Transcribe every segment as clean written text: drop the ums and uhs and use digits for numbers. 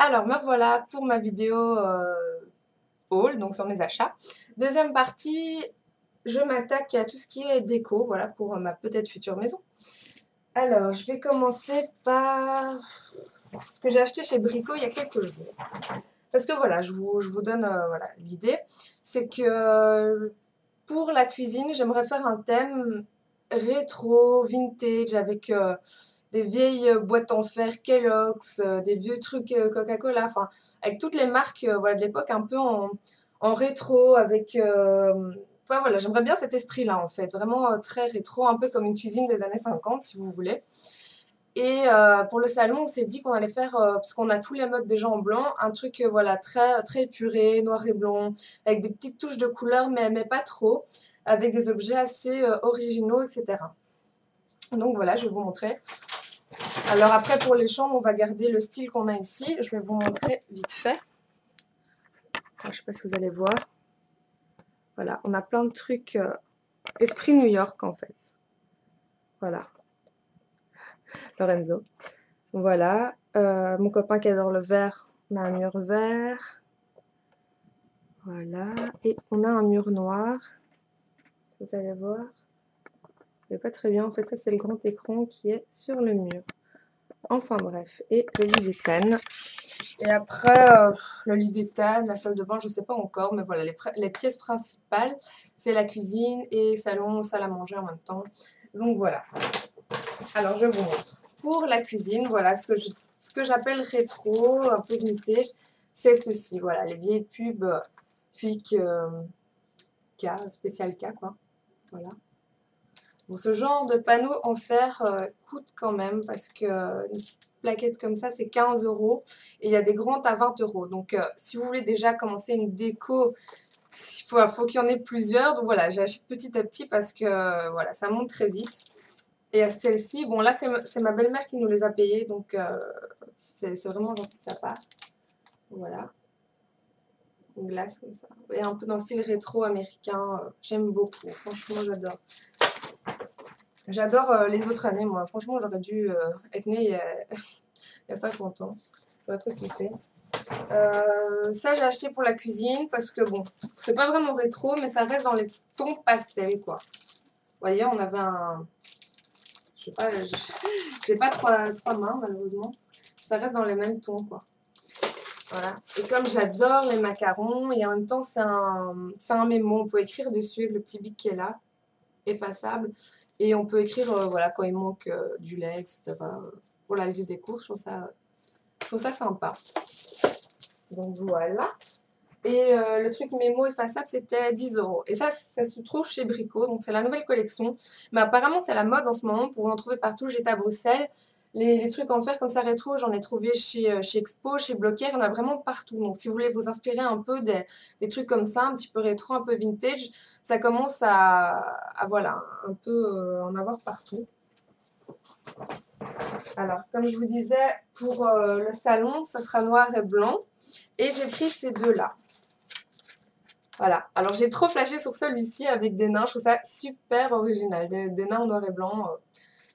Alors, me voilà pour ma vidéo haul, donc sur mes achats. Deuxième partie, je m'attaque à tout ce qui est déco, voilà, pour ma peut-être future maison. Alors, je vais commencer par ce que j'ai acheté chez Brico il y a quelques jours. Parce que voilà, je vous donne voilà, l'idée. C'est que pour la cuisine, j'aimerais faire un thème rétro, vintage, avec des vieilles boîtes en fer Kellogg's, des vieux trucs Coca-Cola, enfin, avec toutes les marques voilà, de l'époque, un peu en rétro, avec... enfin, voilà, j'aimerais bien cet esprit-là, en fait, vraiment très rétro, un peu comme une cuisine des années 50, si vous voulez. Et pour le salon, on s'est dit qu'on allait faire, parce qu'on a tous les meubles déjà en blanc, un truc voilà, très, très épuré, noir et blanc, avec des petites touches de couleur, mais pas trop, avec des objets assez originaux, etc. Donc voilà, je vais vous montrer. Alors après, pour les chambres, on va garder le style qu'on a ici. Je vais vous montrer vite fait. Je ne sais pas si vous allez voir. Voilà, on a plein de trucs esprit New York en fait. Voilà, Lorenzo. Voilà, mon copain qui adore le vert, on a un mur vert. Voilà, et on a un mur noir. Vous allez voir. Mais pas très bien, en fait ça c'est le grand écran qui est sur le mur. Enfin bref, et le lit d'éthane. Et après, le lit d'éthane, la salle de bain, je ne sais pas encore, mais voilà, les pièces principales, c'est la cuisine et salon, salle à manger en même temps. Donc voilà. Alors je vous montre. Pour la cuisine, voilà, ce que j'appelle rétro, un peu vintage, c'est ceci, voilà, les vieilles pubs Quick K, spécial K, quoi. Voilà. Bon, ce genre de panneau en fer coûte quand même parce que une plaquette comme ça, c'est 15 € et il y a des grandes à 20 €. Donc, si vous voulez déjà commencer une déco, faut qu'il y en ait plusieurs. Donc voilà, j'achète petit à petit parce que voilà, ça monte très vite. Et celle-ci, bon là, c'est ma belle-mère qui nous les a payées, donc c'est vraiment gentil de sa part. Voilà, une glace comme ça. Et un peu dans le style rétro américain, j'aime beaucoup. Franchement, j'adore. J'adore les autres années, moi. Franchement, j'aurais dû être née il y a 50 ans. J'aurais trop kiffé. Ça, j'ai acheté pour la cuisine parce que, bon, c'est pas vraiment rétro, mais ça reste dans les tons pastels, quoi. Vous voyez, on avait un... Je sais pas, j'ai pas trois mains, malheureusement. Ça reste dans les mêmes tons, quoi. Voilà. Et comme j'adore les macarons, et en même temps, c'est un mémo. On peut écrire dessus avec le petit bic qui est là, effaçable. Et on peut écrire voilà, quand il manque du lait, etc. Pour la liste des courses, je trouve ça sympa. Donc voilà. Et le truc mémo effaçable, c'était 10 €. Et ça se trouve chez Brico, donc c'est la nouvelle collection. Mais apparemment, c'est la mode en ce moment, pour en trouver partout. J'étais à Bruxelles. Les trucs en fer comme ça rétro, j'en ai trouvé chez Expo, chez Blocker, il y en a vraiment partout. Donc si vous voulez vous inspirer un peu des trucs comme ça, un petit peu rétro, un peu vintage, ça commence à voilà, un peu en avoir partout. Alors, comme je vous disais, pour le salon, ça sera noir et blanc. Et j'ai pris ces deux-là. Voilà. Alors, j'ai trop flashé sur celui-ci avec des nains. Je trouve ça super original. Des nains en noir et blanc.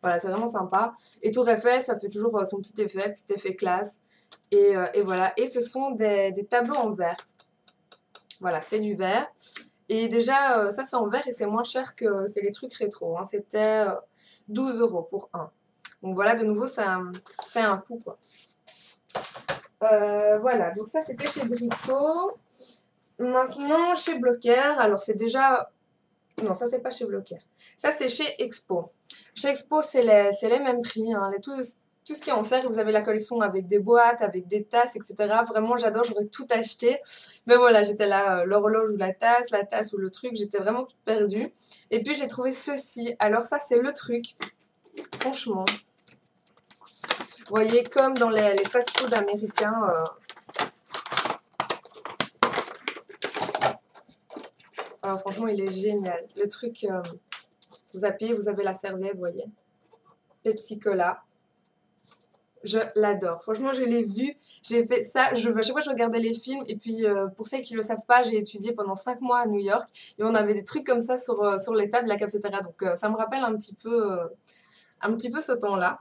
Voilà, c'est vraiment sympa. Et Tour Eiffel, ça fait toujours son petit effet classe. Et voilà. Et ce sont des tableaux en verre. Voilà, c'est du verre. Et déjà, ça c'est en verre et c'est moins cher que les trucs rétro. Hein. C'était 12 € pour un. Donc voilà, de nouveau, c'est un coût, quoi. Voilà, donc ça c'était chez Brico. Maintenant, chez Blocker, alors c'est déjà... Non, ça c'est pas chez Blocker. Ça c'est chez Expo. Chez Expo, c'est les mêmes prix. Hein. Tout ce qui est en fer, vous avez la collection avec des boîtes, avec des tasses, etc. Vraiment, j'adore, j'aurais tout acheté. Mais voilà, j'étais là, l'horloge ou la tasse ou le truc, j'étais vraiment toute perdue. Et puis j'ai trouvé ceci. Alors ça, c'est le truc. Franchement. Vous voyez, comme dans les fast-food américains... Alors, franchement, il est génial. Le truc, vous appuyez, vous avez la serviette, vous voyez. Pepsi Cola. Je l'adore. Franchement, je l'ai vu. J'ai fait ça. À chaque fois, je regardais les films. Et puis, pour celles qui ne le savent pas, j'ai étudié pendant 5 mois à New York. Et on avait des trucs comme ça sur les tables de la cafétéria. Donc, ça me rappelle un petit peu ce temps-là.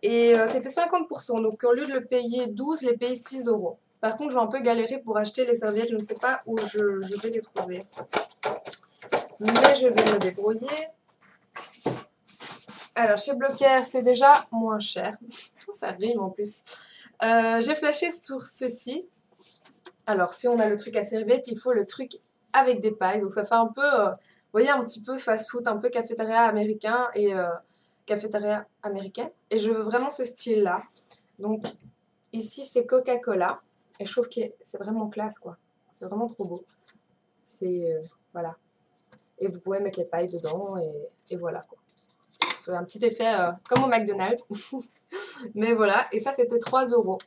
Et c'était 50%. Donc au lieu de le payer 12, je l'ai payé 6 euros. Par contre, je vais un peu galérer pour acheter les serviettes. Je ne sais pas où je vais les trouver. Mais je vais me débrouiller. Alors, chez Blocker, c'est déjà moins cher. Ça rime en plus. J'ai flashé sur ceci. Alors, si on a le truc à serviette, il faut le truc avec des pailles. Donc, ça fait un peu, vous voyez, un petit peu fast-food, un peu cafétéria américain et cafétéria américaine. Et je veux vraiment ce style-là. Donc, ici, c'est Coca-Cola. Et je trouve que c'est vraiment classe, quoi. C'est vraiment trop beau. C'est, voilà. Et vous pouvez mettre les pailles dedans et voilà, quoi. Un petit effet comme au McDonald's. Mais voilà. Et ça, c'était 3 euros.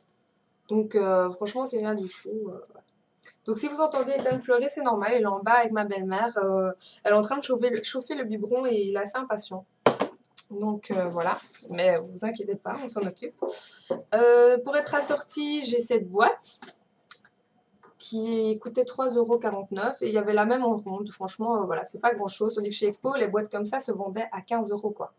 Donc, franchement, c'est rien du tout. Donc, si vous entendez Ethan pleurer, c'est normal. Elle est en bas avec ma belle-mère. Elle est en train de chauffer le biberon et il est assez impatient. Donc, voilà. Mais vous inquiétez pas, on s'en occupe. Pour être assortie, j'ai cette boîte qui coûtait 3,49 € et il y avait la même en ronde. Franchement, voilà, c'est pas grand-chose. Tandis que chez Expo, les boîtes comme ça se vendaient à 15 €, quoi.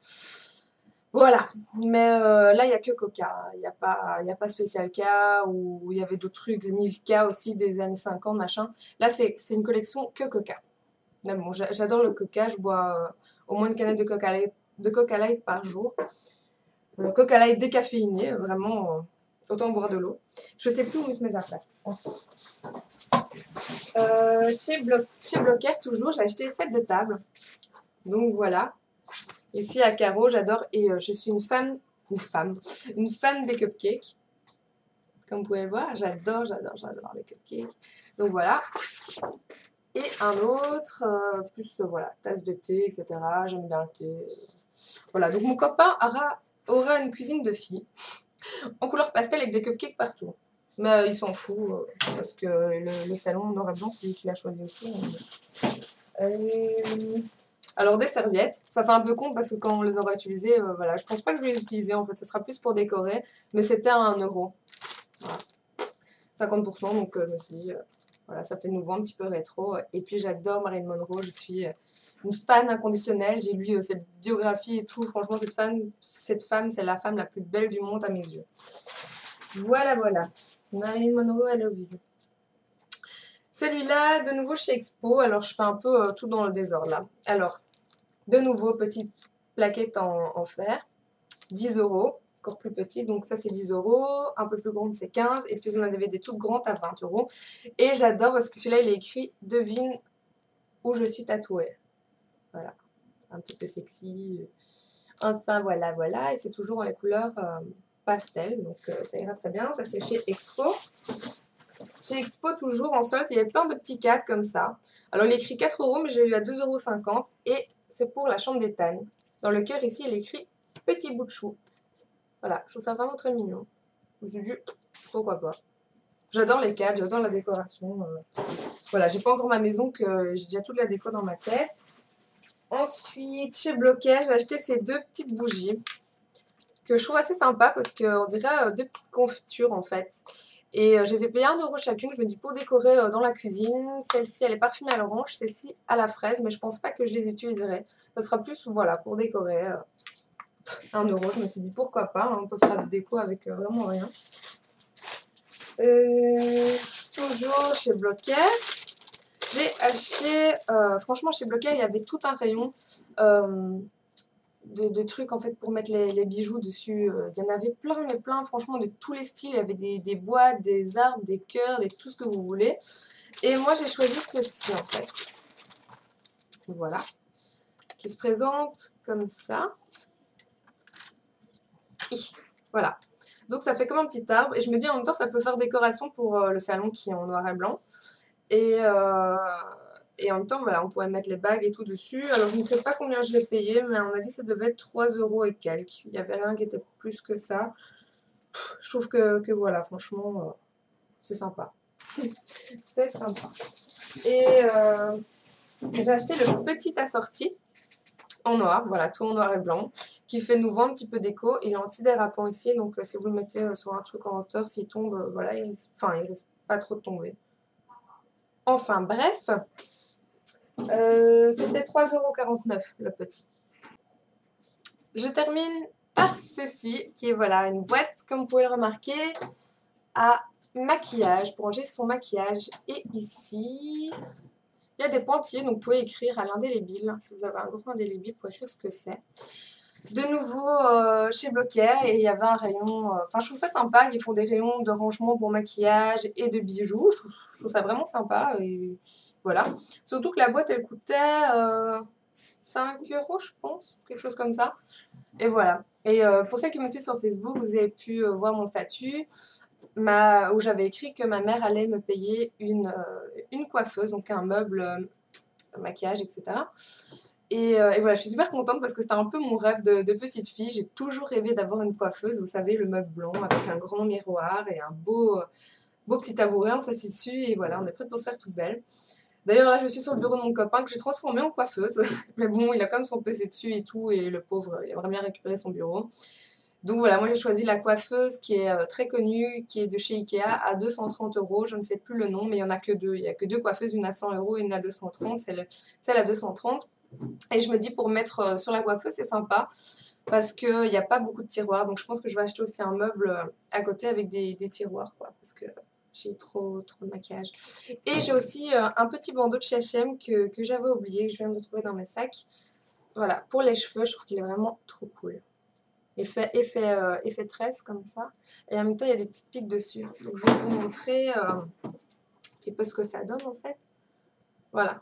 Voilà, mais là, il n'y a que Coca. Il n'y a pas Spécial K ou il y avait d'autres trucs, 1000 K aussi des années 50, machin. Là, c'est une collection que Coca. Mais bon, j'adore le Coca. Je bois au moins une canette de Coca Light par jour. Coca Light décaféiné, vraiment, autant boire de l'eau. Je sais plus où mettre mes affaires. Chez Blocker, toujours, j'ai acheté 7 de table. Donc voilà. Ici à Caro, j'adore et je suis une fan des cupcakes. Comme vous pouvez le voir, j'adore les cupcakes. Donc voilà. Et un autre, plus voilà, tasse de thé, etc. J'aime bien le thé. Voilà, donc mon copain aura une cuisine de filles en couleur pastel avec des cupcakes partout. Mais il s'en fout parce que le salon noir et blanc, c'est lui qui l'a choisi aussi. Alors des serviettes, ça fait un peu con parce que quand on les aura utilisées, voilà, je pense pas que je vais les utiliser en fait, ce sera plus pour décorer, mais c'était à 1 €. Voilà. 50%, donc je me suis dit, voilà, ça fait nouveau, un petit peu rétro. Et puis j'adore Marilyn Monroe, je suis une fan inconditionnelle, j'ai lu cette biographie et tout, franchement cette femme, c'est la femme la plus belle du monde à mes yeux. Voilà, voilà, Marilyn Monroe, I love you. Celui-là, de nouveau chez Expo, alors je fais un peu tout dans le désordre là. Alors, de nouveau, petite plaquette en fer, 10 €, encore plus petite, donc ça c'est 10 €, un peu plus grande c'est 15 €, et puis on en avait des toutes grandes à 20 €. Et j'adore parce que celui-là il est écrit « Devine où je suis tatouée ». Voilà, un petit peu sexy. Enfin voilà, voilà, et c'est toujours dans les couleurs pastel, donc ça ira très bien. Ça c'est chez Expo. Chez Expo, toujours en solde, il y avait plein de petits cadres comme ça. Alors il est écrit 4 €, mais j'ai eu à 2,50 € et c'est pour la chambre d'étagne. Dans le cœur ici, il est écrit petit bout de chou. Voilà, je trouve ça vraiment très mignon. Je me suis dit, pourquoi pas. J'adore les cadres, j'adore la décoration. Voilà, j'ai pas encore ma maison, que j'ai déjà toute la déco dans ma tête. Ensuite, chez Blocker, j'ai acheté ces deux petites bougies que je trouve assez sympa parce qu'on dirait deux petites confitures en fait. Et je les ai payées 1 € chacune. Je me dis pour décorer dans la cuisine. Celle-ci, elle est parfumée à l'orange. Celle-ci, à la fraise. Mais je pense pas que je les utiliserai. Ça sera plus, voilà, pour décorer. 1 €. Je me suis dit pourquoi pas. Hein, on peut faire des déco avec vraiment rien. Toujours chez Blocker. J'ai acheté... franchement, chez Blocker, il y avait tout un rayon... de trucs en fait pour mettre les bijoux dessus. Il y en avait plein, mais plein, franchement, de tous les styles. Il y avait des boîtes, des arbres, des cœurs, tout ce que vous voulez. Et moi, j'ai choisi ceci en fait. Voilà. Qui se présente comme ça. Voilà. Donc ça fait comme un petit arbre. Et je me dis en même temps, ça peut faire décoration pour le salon qui est en noir et blanc. Et en même temps, voilà, on pourrait mettre les bagues et tout dessus. Alors, je ne sais pas combien je l'ai payé, mais à mon avis, ça devait être 3 € et quelques. Il n'y avait rien qui était plus que ça. Je trouve que voilà, franchement, c'est sympa. C'est sympa. Et j'ai acheté le petit assorti en noir, voilà, tout en noir et blanc, qui fait nouveau un petit peu déco. Il est antidérapant ici, donc si vous le mettez sur un truc en hauteur, s'il tombe, voilà, il risque pas trop de tomber. Enfin, bref. C'était 3,49 € le petit. Je termine par ceci, qui est voilà une boîte, comme vous pouvez le remarquer, à maquillage, pour ranger son maquillage. Et ici, il y a des pointillés, donc vous pouvez écrire à l'indélébile. Si vous avez un gros indélébile, vous pouvez écrire ce que c'est. De nouveau chez Blocker, et il y avait un rayon, enfin je trouve ça sympa, ils font des rayons de rangement pour maquillage et de bijoux, je trouve ça vraiment sympa, et voilà. Surtout que la boîte elle coûtait 5 € je pense, quelque chose comme ça. Et voilà. Et pour celles qui me suivent sur Facebook, vous avez pu voir mon statut où j'avais écrit que ma mère allait me payer une coiffeuse, donc un meuble, maquillage, etc. Et voilà, je suis super contente parce que c'était un peu mon rêve de petite fille. J'ai toujours rêvé d'avoir une coiffeuse, vous savez, le meuble blanc avec un grand miroir et un beau petit tabouret, on s'assied dessus et voilà, on est prête pour se faire toute belle. D'ailleurs, là, je suis sur le bureau de mon copain que j'ai transformé en coiffeuse. Mais bon, il a quand même son PC dessus et tout, et le pauvre, il aimerait bien récupérer son bureau. Donc voilà, moi j'ai choisi la coiffeuse qui est très connue, qui est de chez Ikea à 230 €. Je ne sais plus le nom, mais il n'y en a que deux. Il n'y a que deux coiffeuses, une à 100 € et une à 230. C'est celle à 230. Et je me dis pour mettre sur la coiffeuse, c'est sympa parce qu'il n'y a pas beaucoup de tiroirs. Donc je pense que je vais acheter aussi un meuble à côté avec des tiroirs, quoi, parce que j'ai trop de maquillage. Et j'ai aussi un petit bandeau de chez H&M que j'avais oublié, que je viens de trouver dans mes sacs. Voilà, pour les cheveux, je trouve qu'il est vraiment trop cool. Effet tresse comme ça. Et en même temps, il y a des petites piques dessus. Donc je vais vous montrer un petit peu ce que ça donne en fait. Voilà.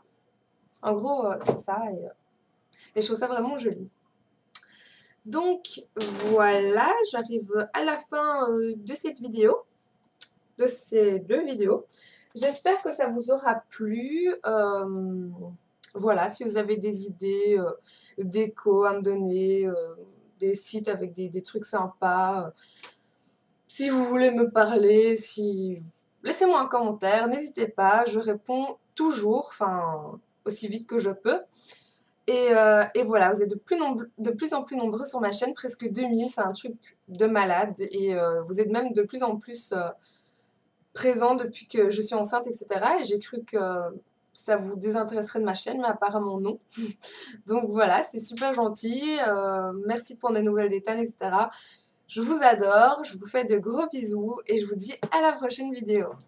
En gros, c'est ça. Et je trouve ça vraiment joli. Donc voilà, j'arrive à la fin de cette vidéo, de ces deux vidéos. J'espère que ça vous aura plu. Voilà, si vous avez des idées déco à me donner, des sites avec des trucs sympas, si vous voulez me parler, laissez-moi un commentaire, n'hésitez pas, je réponds toujours, enfin aussi vite que je peux. Et voilà, vous êtes de plus en plus nombreux sur ma chaîne, presque 2000, c'est un truc de malade. Et vous êtes même de plus en plus présents depuis que je suis enceinte, etc. Et j'ai cru que ça vous désintéresserait de ma chaîne, mais apparemment non. Donc voilà, c'est super gentil. Merci de prendre des nouvelles d'Ethan, etc. Je vous adore, je vous fais de gros bisous et je vous dis à la prochaine vidéo.